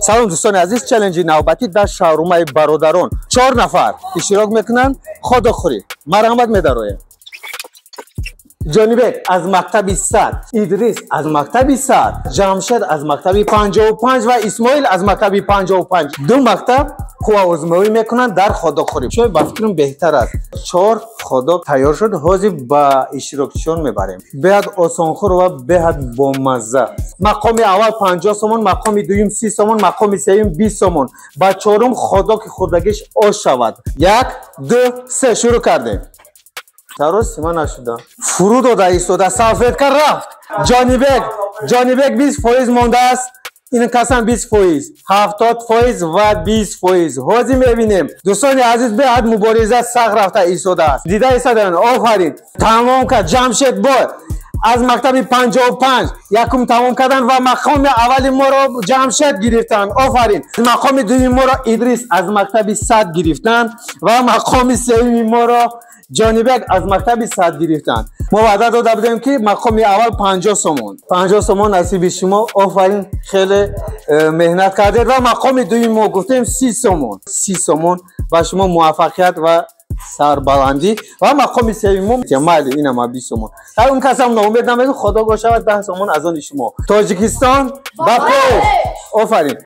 سلام دوستان عزیز، چالش نوبتی در شاورمای برادران 4 نفر اشتراک میکنن. خدا خوری مرحمت می‌دارویم. جانبک از مکتب 100، ادریس از مکتب 100، جمشید از مکتب 55 و اسماعیل از مکتب 55. دو مکتب خوب آزمایی میکنن در خداخوری. شاید بفکرم بهتر است. 4 خدا تیار شد، حاضر با اشتراکشون میبریم. بهت آسانخور و بهت بامزه. مقام اول 50 سومون، مقام دوم 30 سومون، مقام سوم 20 سومون. با چهارم خدا که خودگیش آش شود. 1 2 3 شروع کردیم. تروس سیما نشده. فرود داده ایستاده سلفیت کرد رفت. جانبک 20% مونده است. این کسان 20%، 70% و 20%. حاضر میبینیم دوستان عزیز به مبارزه سخت رفته ایستاده است. دیده ایستادن. آفرین تمام کرد. جمشید با از مکتب 55 یکم تمام کردن و مقام اول ما را جمشید گرفتن. آفرین. مقام دوم ما را ادریس از مکتب 100 گرفتن و مقام سوم ما را جانبک از مکتب 100 گرفتن. ما وعده داده بودیم که مقام اول 50 سومون نصیب شما. آفرین خیلی مهنت کردید. و مقام دوم ما گفتیم 30 سومون و شما موفقیت و سربلندی. و مقام سوم جمال اینم 20 سومون. تا اون کس هم ناامید نمید خدا گوشه و 10 سومون از آن شما. تاجیکستان با پیش. آفرین.